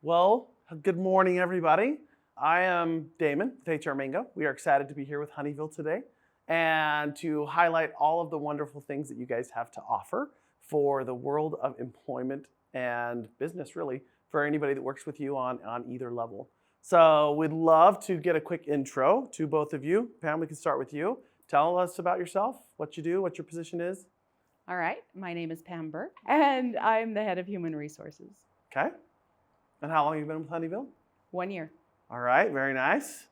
Well, good morning, everybody. I am Damon with HR Mango. We are excited to be here with Honeyville today and to highlight all of the wonderful things that you guys have to offer for the world of employment and business, really, for anybody that works with you on either level. So we'd love to get a quick intro to both of you. Pam, we can start with you. Tell us about yourself, what you do, what your position is. All right, my name is Pam Burke, and I'm the head of human resources. Okay. And how long have you been with Honeyville? 1 year. All right, very nice.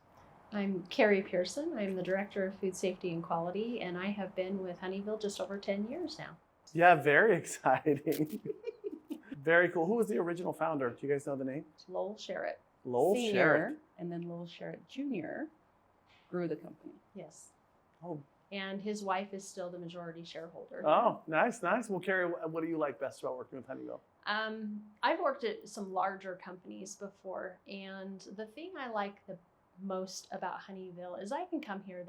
I'm Carrie Pearson. I'm the Director of Food Safety and Quality, and I have been with Honeyville just over 10 years now. Yeah, very exciting. Very cool. Who was the original founder? Do you guys know the name? Lowell Sherritt. Lowell Senior, Sherritt. and then Lowell Sherritt Jr. grew the company. Yes. Oh. And his wife is still the majority shareholder. Oh, nice. Well, Carrie, what do you like best about working with Honeyville? I've worked at some larger companies before, and the thing I like the most about Honeyville is I can come here.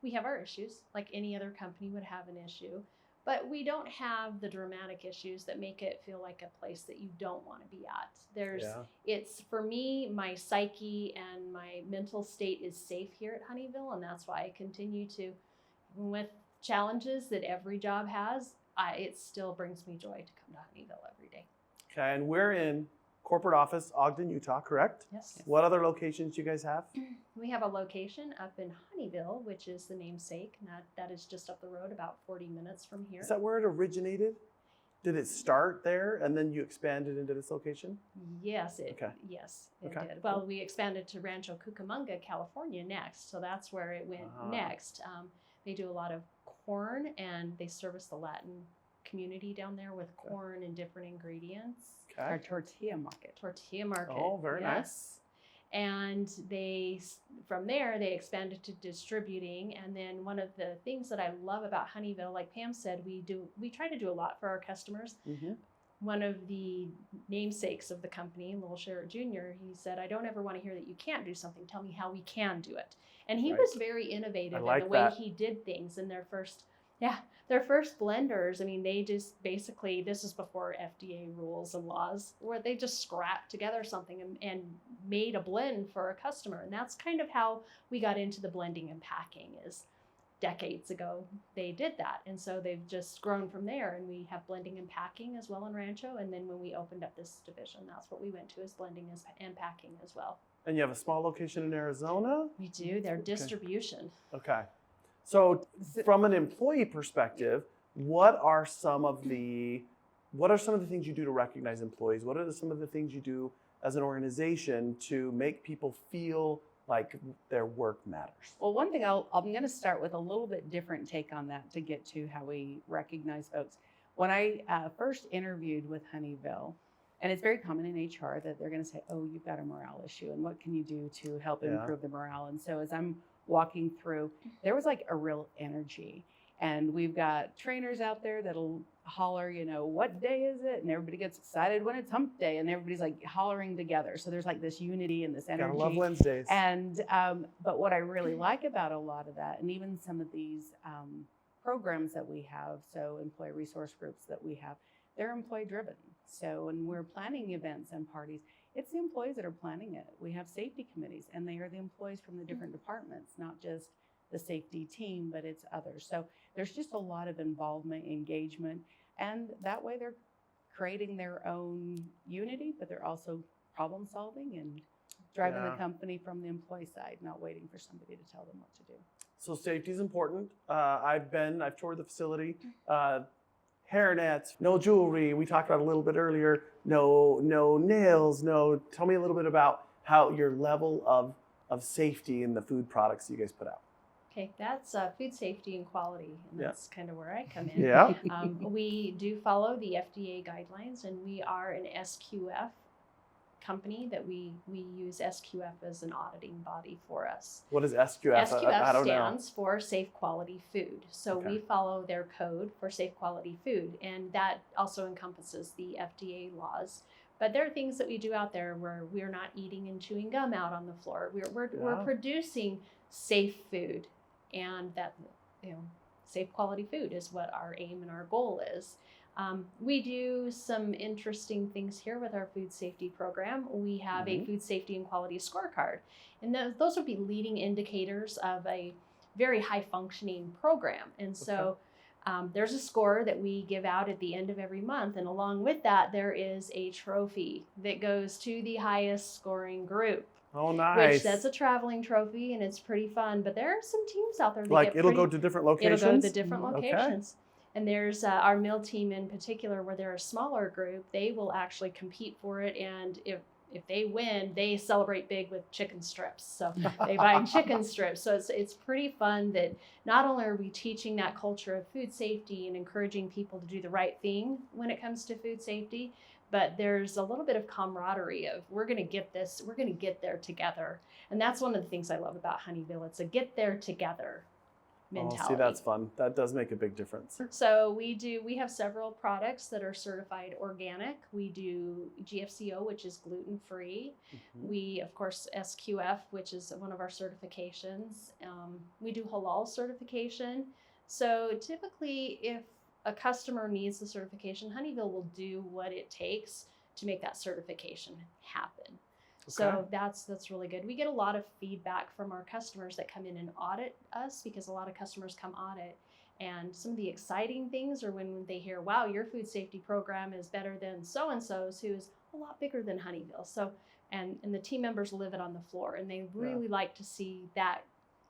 We have our issues like any other company would have an issue, but we don't have the dramatic issues that make it feel like a place that you don't want to be at. It's for me, my psyche and my mental state is safe here at Honeyville, and that's why I continue to, even with challenges that every job has, it still brings me joy to come to Honeyville every day. Okay, and we're in corporate office, Ogden, Utah, correct? Yes. What other locations do you guys have? We have a location up in Honeyville, which is the namesake, and that is just up the road, about 40 minutes from here. Is that where it originated? Did it start there and then you expanded into this location? Yes, it Okay. did. Well, we expanded to Rancho Cucamonga, California next, so that's where it went next. They do a lot of corn, and they service the Latin community down there with corn and different ingredients. Our Okay. tortilla market. Tortilla market. Oh, very nice. Yes. And from there, they expanded to distributing. And then one of the things that I love about Honeyville, like Pam said, we try to do a lot for our customers. Mm-hmm. One of the namesakes of the company, Lowell Sherritt Jr., he said, "I don't ever want to hear that you can't do something. Tell me how we can do it." And he was very innovative in the way he did things in their first blenders. I mean, they just basically, this is before FDA rules and laws, where they just scrapped together something and made a blend for a customer. And that's kind of how we got into the blending and packing, is decades ago they did that. And so they've just grown from there, and we have blending and packing as well in Rancho. And then when we opened up this division, that's what we went to, is blending and packing as well. And you have a small location in Arizona? We do. Their distribution. Okay. So from an employee perspective, what are some of the things you do to recognize employees? What are some of the things you do as an organization to make people feel like their work matters? Well, one thing I'm going to start with a little bit different take on that to get to how we recognize folks. When I first interviewed with Honeyville, and it's very common in HR that they're going to say, "Oh, you've got a morale issue, and what can you do to help improve the morale?" And so as I'm walking through, there was like a real energy. And we've got trainers out there that'll holler, "What day is it?" And everybody gets excited when it's hump day, and everybody's like hollering together. So there's like this unity and this energy. Gotta love Wednesdays. And but what I really like about a lot of that, and even some of these programs that we have, so employee resource groups that we have, they're employee driven. So when we're planning events and parties, it's the employees that are planning it. We have safety committees, and they are the employees from the different departments, not just the safety team, but it's others. So there's just a lot of involvement, engagement, and that way they're creating their own unity, but they're also problem solving and driving the company from the employee side, not waiting for somebody to tell them what to do. So safety is important. I've toured the facility. Hairnets, no jewelry. We talked about a little bit earlier. No nails. Tell me a little bit about how your level of safety in the food products you guys put out. Okay, that's food safety and quality, and that's kind of where I come in. Yeah. We do follow the FDA guidelines, and we are an SQF company that we use SQF as an auditing body for us. What is SQF? I don't know. Stands for Safe Quality Food. So we follow their code for safe quality food, and that also encompasses the FDA laws. But there are things that we do out there where we're not eating and chewing gum out on the floor. We're producing safe food, and that safe quality food is what our aim and our goal is. We do some interesting things here with our food safety program. We have a food safety and quality scorecard, and those would be leading indicators of a very high functioning program. And so there's a score that we give out at the end of every month, and along with that, there is a trophy that goes to the highest scoring group. Oh, nice. Which that's a traveling trophy, and it's pretty fun. But there are some teams out there that like it'll go to different locations? It'll go to the different locations. And there's our mill team in particular, where they're a smaller group. They will actually compete for it, and if they win, they celebrate big with chicken strips. So they buy chicken strips. So it's pretty fun that not only are we teaching that culture of food safety and encouraging people to do the right thing when it comes to food safety, but there's a little bit of camaraderie of we're going to get this, we're going to get there together. And that's one of the things I love about Honeyville. It's a get there together mentality. Oh, see, that's fun. That does make a big difference. So we have several products that are certified organic. We do GFCO, which is gluten-free. We, of course, SQF, which is one of our certifications. We do halal certification. So typically, if a customer needs the certification, Honeyville will do what it takes to make that certification happen. So that's really good. We get a lot of feedback from our customers that come in and audit us, because a lot of customers come audit. And some of the exciting things are when they hear, wow, your food safety program is better than so-and-so's, who's a lot bigger than Honeyville. So, and the team members live it on the floor, and they really like to see that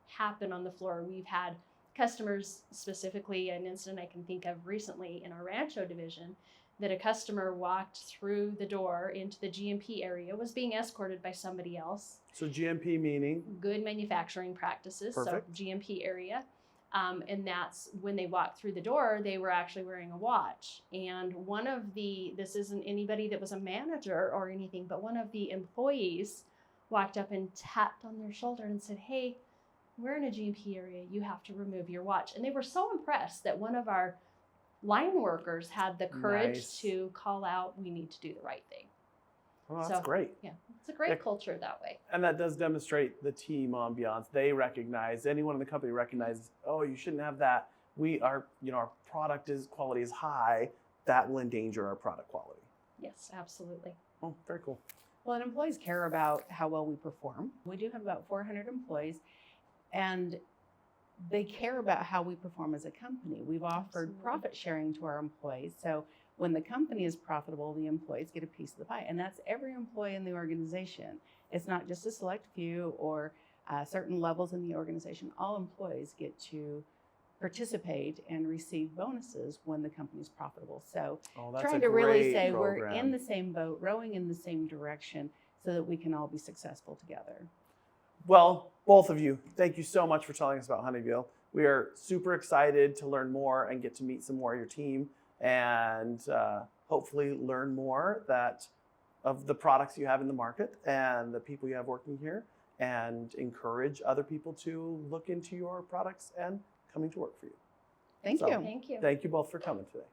happen on the floor. We've had customers, specifically an incident I can think of recently in our Rancho division, that a customer walked through the door into the GMP area, was being escorted by somebody else. So GMP meaning? Good manufacturing practices. Perfect. So GMP area. And that's when they walked through the door, they were actually wearing a watch. And this isn't anybody that was a manager or anything, but one of the employees walked up and tapped on their shoulder and said, hey, we're in a GMP area, you have to remove your watch. And they were so impressed that one of our line workers had the courage to call out, we need to do the right thing. Well, that's great. Yeah, it's a great culture that way. And that does demonstrate the team ambiance. They recognize, anyone in the company recognizes, oh, you shouldn't have that. Our product quality is high. That will endanger our product quality. Yes, absolutely. Oh, very cool. Well, and employees care about how well we perform. We do have about 400 employees, and they care about how we perform as a company. We've offered profit sharing to our employees. So when the company is profitable, the employees get a piece of the pie. And that's every employee in the organization. It's not just a select few or certain levels in the organization. All employees get to participate and receive bonuses when the company is profitable. So trying to really say we're in the same boat, rowing in the same direction, so that we can all be successful together. Well, both of you, thank you so much for telling us about Honeyville. We are super excited to learn more and get to meet some more of your team, and hopefully learn more of the products you have in the market and the people you have working here, and encourage other people to look into your products and coming to work for you. Thank you. Thank you. Thank you both for coming today.